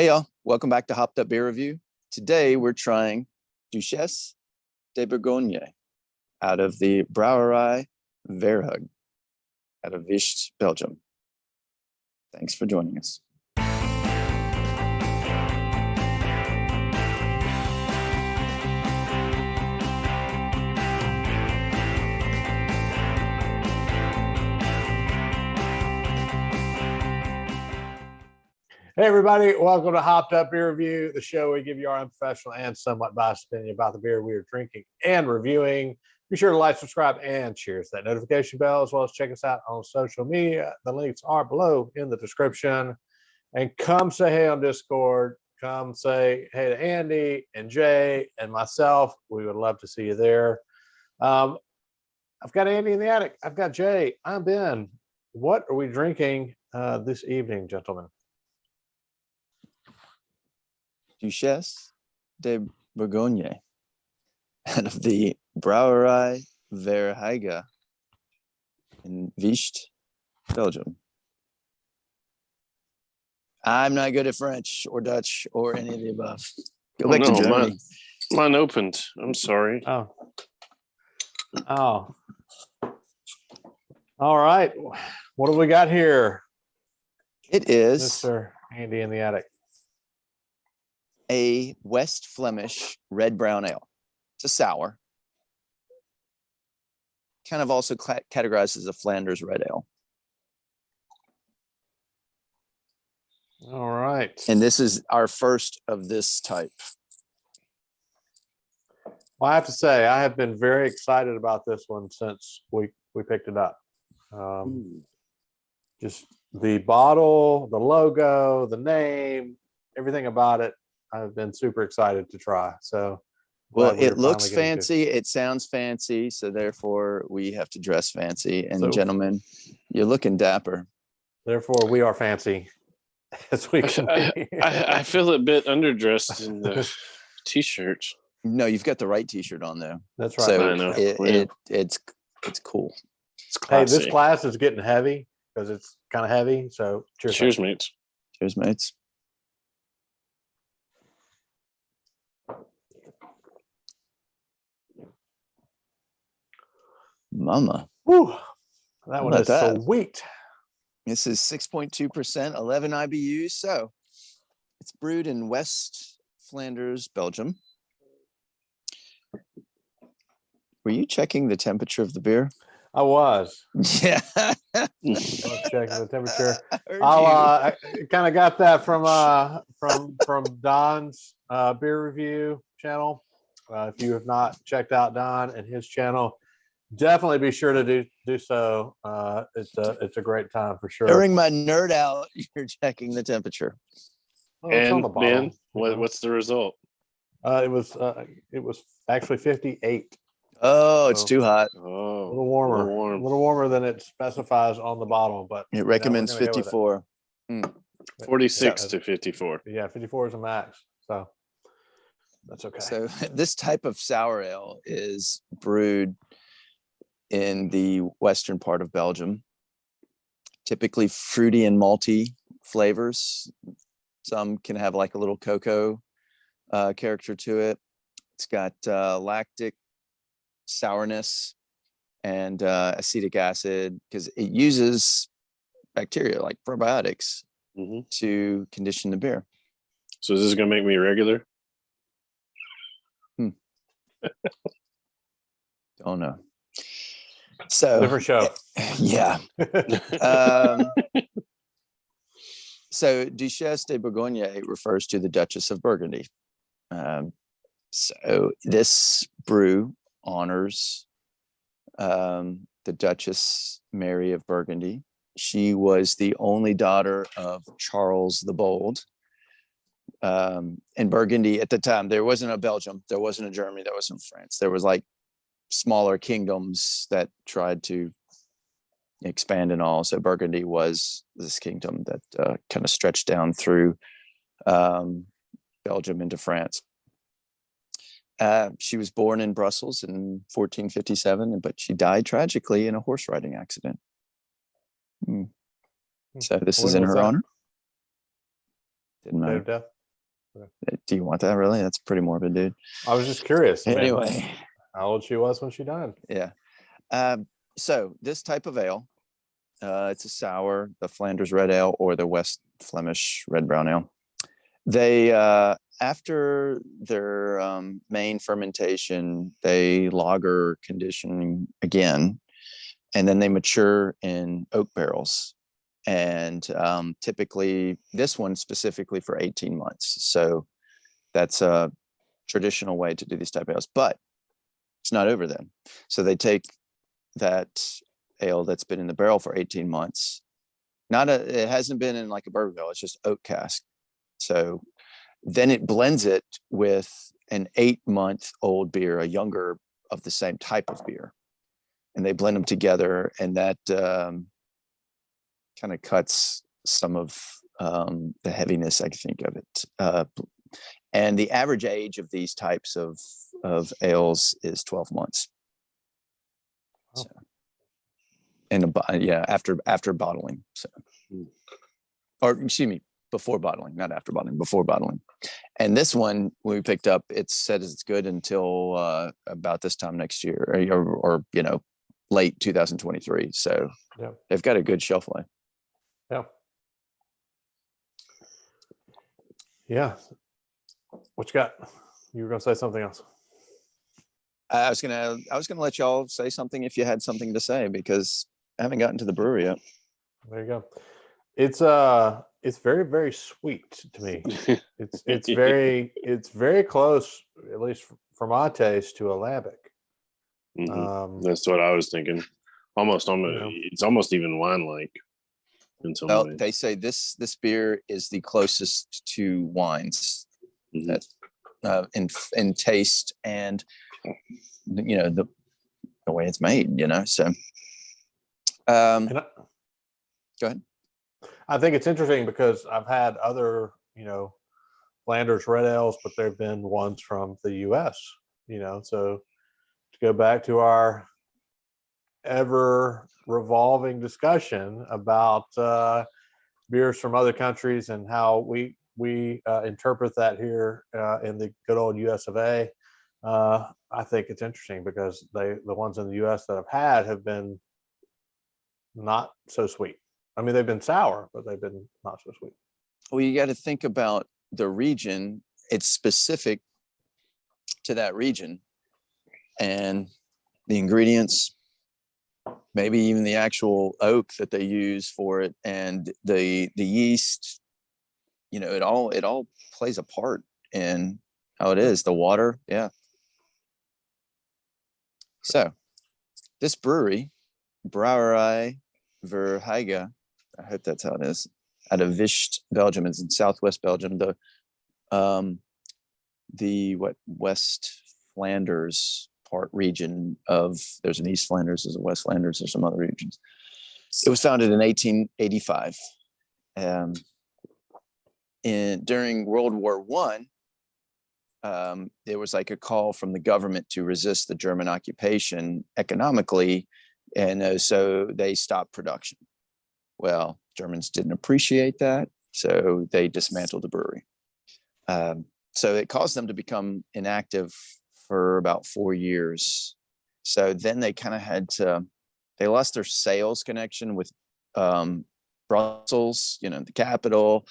Hey y'all, welcome back to Hopped Up Beer Review. Today we're trying Duchesse de Bourgogne out of the Brouwerij Verhaeghe out of Vicht, Belgium. Thanks for joining us. Hey everybody, welcome to Hopped Up Beer Review, the show where we give you our unprofessional and somewhat biased opinion about the beer we are drinking and reviewing. Be sure to like, subscribe, and cheers that notification bell, as well as check us out on social media. The links are below in the description. And come say hey on Discord. Come say hey to Andy and Jay and myself. We would love to see you there. I've got Andy in the attic. I've got Jay. I'm Ben. What are we drinking this evening, gentlemen? Duchesse de Bourgogne out of the Brouwerij Verhaeghe in Vicht, Belgium. I'm not good at French or Dutch or any of the above. Go back to Germany. Mine opened. I'm sorry. Oh. All right. What do we got here? It is Mr. Andy in the attic. a West Flemish red brown ale. It's a sour. Kind of also categorized as a Flanders red ale. All right. And this is our first of this type. Well, I have to say, I have been very excited about this one since we picked it up. Just the bottle, the logo, the name, everything about it. I've been super excited to try. So, well, it looks fancy. It sounds fancy. So therefore we have to dress fancy. And so, gentlemen, you're looking dapper. Therefore we are fancy. As we can I feel a bit underdressed in the t-shirt. No, you've got the right t-shirt on though. That's right. So I know. It's cool. It's classy. Hey, this glass is getting heavy because it's kind of heavy. So cheers, mates. Cheers, mates. Mama. Whew. That one is sweet. This is 6.2%, 11 IBUs. So it's brewed in West Flanders, Belgium. Were you checking the temperature of the beer? I was. Yeah. I was checking the temperature. I kind of got that from Don's beer review channel. If you have not checked out Don and his channel, definitely be sure to do so. It's a great time for sure. During my nerd out, you're checking the temperature. Well, it's on the bottom, Ben, what's the result? It was actually 58. Oh, it's too hot. Oh, A little warmer than it specifies on the bottle, but it recommends 54. 46 to 54. Yeah, 54 is a max, so that's okay. So this type of sour ale is brewed in the western part of Belgium, typically fruity and malty flavors. Some can have like a little cocoa character to it. It's got lactic sourness and acetic acid because it uses bacteria like probiotics to condition the beer. So is this going to make me regular? Don't know. So different show. Yeah. So Duchesse de Bourgogne refers to the Duchess of Burgundy. So this brew honors the Duchess Mary of Burgundy. She was the only daughter of Charles the Bold. In Burgundy at the time, there wasn't a Belgium, there wasn't a Germany, there wasn't France. There was like smaller kingdoms that tried to expand and all. So Burgundy was this kingdom that kind of stretched down through Belgium into France. She was born in Brussels in 1457, but she died tragically in a horse riding accident. So this is in her honor. Didn't Date matter. of death? Do you want that really? That's pretty morbid, dude. I was just curious. I mean, Anyway, how old she was when she died? yeah. So this type of ale, it's a sour, the Flanders red ale or the West Flemish red brown ale. They after their main fermentation, they lager conditioning again, and then they mature in oak barrels. And typically, this one specifically for 18 months. So that's a traditional way to do these type of ales, but it's not over then. So they take that ale that's been in the barrel for 18 months. It hasn't been in like a bourbon barrel, it's just oak cask. So then it blends it with an 8-month-old beer, a younger of the same type of beer. And they blend them together, and that kind of cuts some of the heaviness, I think, of it. And the average age of these types of ales is 12 months. Oh. So, and after bottling. So, or excuse me, before bottling, not after bottling, before bottling. And this one we picked up, it said it's good until about this time next year, or late 2023. So Yeah. they've got a good shelf life. Yeah. Yeah. What you got? You were gonna say something else. I was gonna let y'all say something if you had something to say, because I haven't gotten to the brewery yet. There you go. It's very, very sweet to me. It's very close, at least for my taste, to a lambic. That's what I was thinking. Almost, Yeah. it's almost even wine-like in some Well, ways. they say this beer is the closest to wines that in taste and the way it's made. So And go ahead. I think it's interesting because I've had other, Flanders red ales, but they've been ones from the U.S. So to go back to our ever revolving discussion about beers from other countries and how we interpret that here in the good old US of A. I think it's interesting because the ones in the U.S. that I've had have been not so sweet. I mean, they've been sour, but they've been not so sweet. Well, you got to think about the region. It's specific to that region, and the ingredients, maybe even the actual oak that they use for it, and the yeast. It all plays a part in how it is. The water, yeah. So, this brewery, Brouwerij Verhaeghe, I hope that's how it is, out of Vischt, Belgium. It's in southwest Belgium. The West Flanders region of, there's an East Flanders, there's a West Flanders, there's some other regions. It was founded in 1885. During World War I, there was like a call from the government to resist the German occupation economically, and so they stopped production. Well, Germans didn't appreciate that, so they dismantled the brewery. So it caused them to become inactive for about 4 years. So then they kind of they lost their sales connection with Brussels, the capital,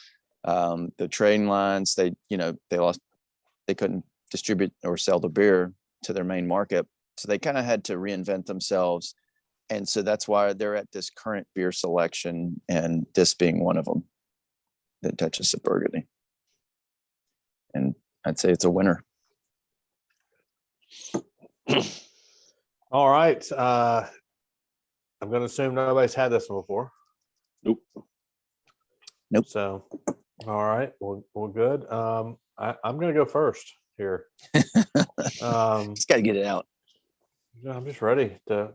the train lines. They couldn't distribute or sell the beer to their main market. So they kind of had to reinvent themselves. And so that's why they're at this current beer selection, and this being one of them, the Duchesse de Bourgogne. And I'd say it's a winner. All right. I'm going to assume nobody's had this one before. Nope. So, all right. Well, good. I'm going to go first here. Just got to get it out. I'm just ready to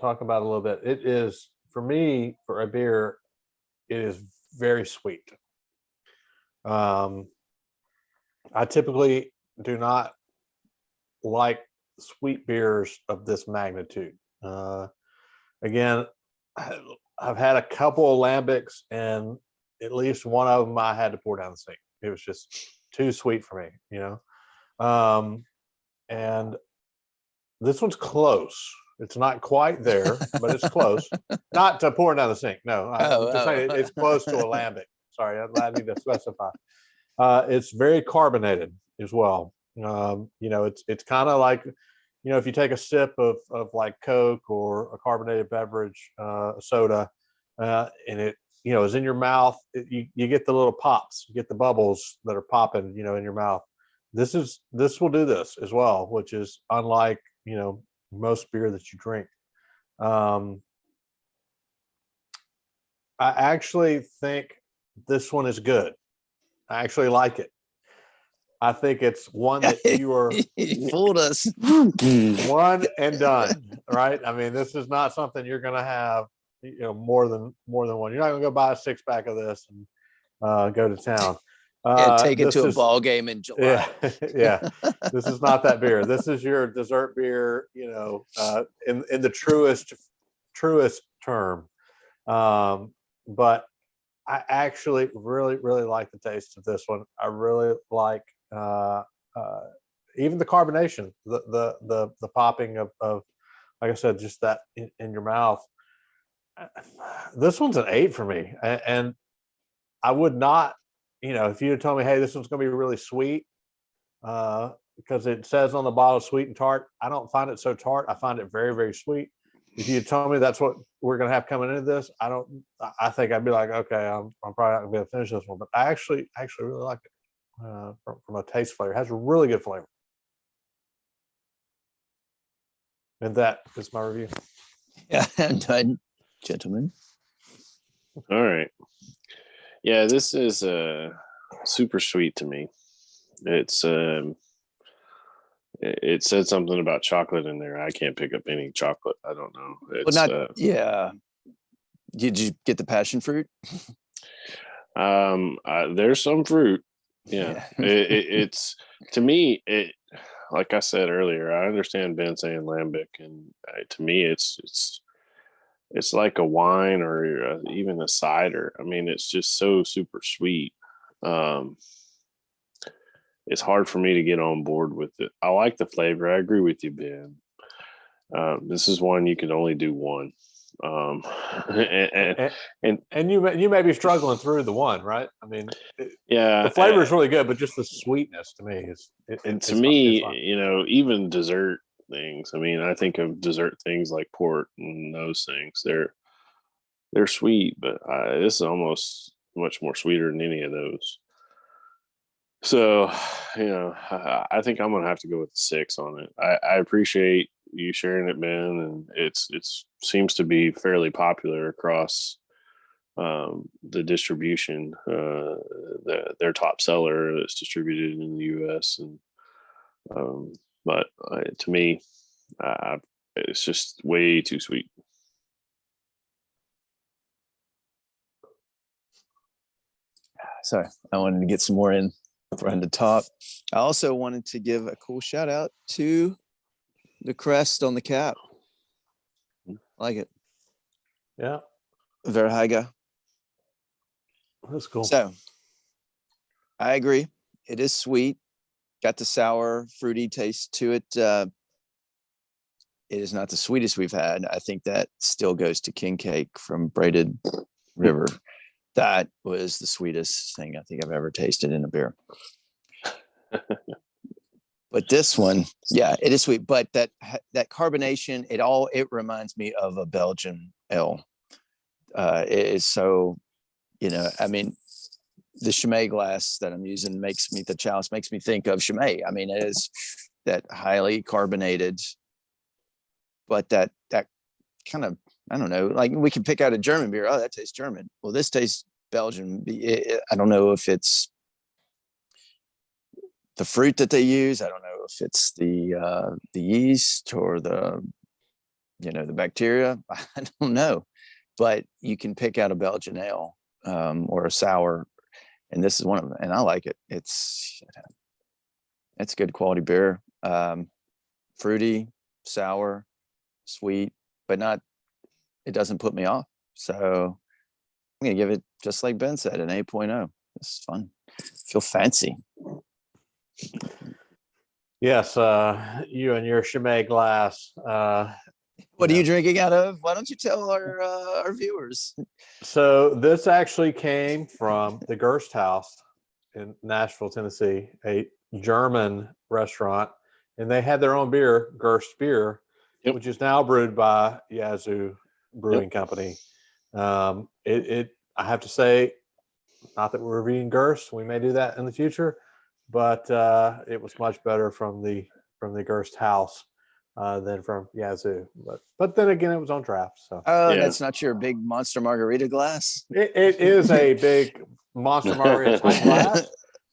talk about it a little bit. It is, for me, for a beer, it is very sweet. I typically do not like sweet beers of this magnitude. Again, I've had a couple of lambics, and at least one of them I had to pour down the sink. It was just too sweet for me, you know. And this one's close. It's not quite there, but it's close. Not to pouring down the sink. No, I'm just saying it's close to a lambic. Sorry, I need to specify. It's very carbonated as well. You know, it's kind of like, you know, if you take a sip of like Coke or a carbonated beverage, soda, and it, you know, is in your mouth, you get the little pops, you get the bubbles that are popping, you know, in your mouth. This will do this as well, which is unlike, you know, most beer that you drink. I actually think this one is good. I actually like it. I think it's one that you are He fooled us. one and done, right? I mean, this is not something you're going to have, you know, more than one. You're not going to go buy a 6-pack of this and go to town. Take it to a ball game in July. Yeah, yeah. This is not that beer. This is your dessert beer, you know, in the truest term. But I actually really like the taste of this one. I really like even the carbonation, the popping of like I said, just that in your mouth. This one's an 8 for me, and I would not, you know, if you had told me, hey, this one's going to be really sweet, because it says on the bottle sweet and tart. I don't find it so tart. I find it very sweet. If you had told me that's what we're going to have coming into this, I think I'd be like, okay, I'm probably not going to be able to finish this one. But I actually really like it from a taste flavor. It has a really good flavor. And that is my review. Yeah, I'm done, gentlemen. All right. Yeah, this is super sweet to me. It's it said something about chocolate in there. I can't pick up any chocolate. I don't know. It's yeah. Did you get the passion fruit? There's some fruit. Yeah. It's to me, it, like I said earlier, I understand Ben saying lambic, and to me it's like a wine or even a cider. I mean, it's just so super sweet. It's hard for me to get on board with it. I like the flavor. I agree with you, Ben. This is one you can only do one. And you may be struggling through the one, right? I mean, yeah, the flavor is really good, but just the sweetness to me is. To me, you know, even dessert things. I mean, I think of dessert things like port and those things. They're sweet, but this is almost much more sweeter than any of those. So, you know, I think I'm gonna have to go with 6 on it. I appreciate you sharing it, Ben, and it's seems to be fairly popular across the distribution. Their top seller is distributed in the U.S. and but to me, it's just way too sweet. Sorry, I wanted to get some more in from the top. I also wanted to give a cool shout out to the crest on the cap. I like it. Yeah. Verhaeghe. That's cool. So I agree. It is sweet. Got the sour, fruity taste to it. It is not the sweetest we've had. I think that still goes to King Cake from Braided River. That was the sweetest thing I think I've ever tasted in a beer. But this one, yeah, it is sweet. But that carbonation, it reminds me of a Belgian ale. It is so, you know, I mean, the Chimay glass that I'm using the chalice makes me think of Chimay. I mean, it is that highly carbonated, but that kind of, I don't know, like we can pick out a German beer. Oh, that tastes German. Well, this tastes Belgian. I don't know if it's the fruit that they use. I don't know if it's the yeast or the bacteria. I don't know, but you can pick out a Belgian ale or a sour, and this is one of them. And I like it. It's good quality beer. Fruity, sour, sweet, but it doesn't put me off. So I'm gonna give it just like Ben said, an 8.0. This is fun. Feel fancy. Yes, you and your Chimay glass. What are you drinking out of? Why don't you tell our viewers? So this actually came from the Gerst House in Nashville, Tennessee, a German restaurant, and they had their own beer, Gerst beer, Yep. which is now brewed by Yazoo Brewing Company. I have to say, not that we're reviewing Gerst, we may do that in the future, but it was much better from the Gerst House than from Yazoo. But then again, it was on draft. So That's not your big monster margarita glass. it is a big monster margarita type glass,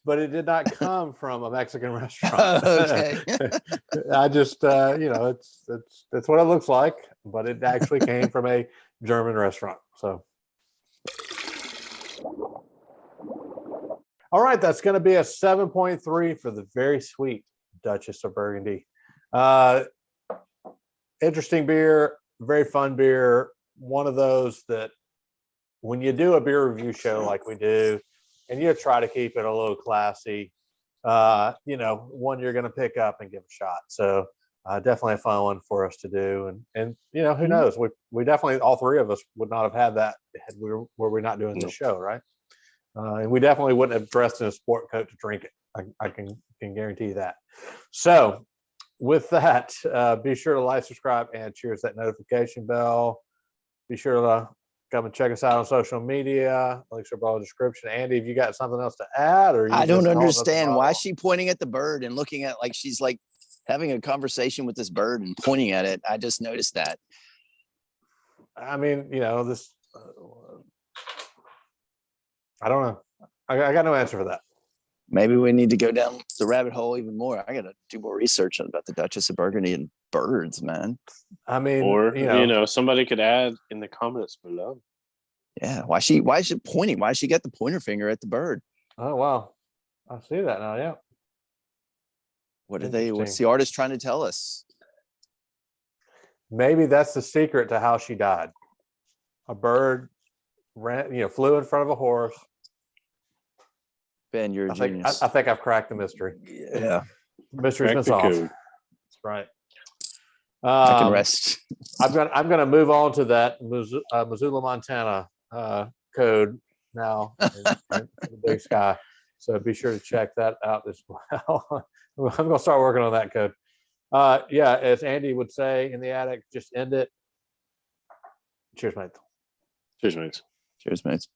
but it did not come from a Mexican restaurant. Okay. I just it's what it looks like, but it actually came from a German restaurant. So all right, that's going to be a 7.3 for the very sweet Duchesse of Burgundy. Interesting beer, very fun beer. One of those that when you do a beer review show like we do, and you try to keep it a little classy, one you're going to pick up and give a shot. So definitely a fun one for us to do. And who knows? We definitely, all three of us would not have had that were we not doing this show, right? And we definitely wouldn't have dressed in a sport coat to drink it. I can guarantee that. So with that, be sure to like, subscribe, and cheers that notification bell. Be sure to come and check us out on social media. Links are below in the description. Andy, have you got something else to add? Or I don't understand why is she pointing at the bird and looking at like she's like having a conversation with this bird and pointing at it. I just noticed that. I mean, this. I don't know. I got no answer for that. Maybe we need to go down the rabbit hole even more. I got to do more research about the Duchess of Burgundy and birds, man. I mean, or somebody could add in the comments below. Yeah, why is she pointing? Why does she get the pointer finger at the bird? Oh wow, I see that now. Yeah. What's the artist trying to tell us? Maybe that's the secret to how she died. A bird flew in front of a horse. Ben, you're a genius. I think I've cracked the mystery. Yeah. Mystery's been solved. That's right. I can rest. I'm gonna move on to that Missoula, Montana code now in the big sky. So be sure to check that out as well. I'm gonna start working on that code. As Andy would say in the attic, just end it. Cheers, mate. Cheers, mates. Cheers, mates.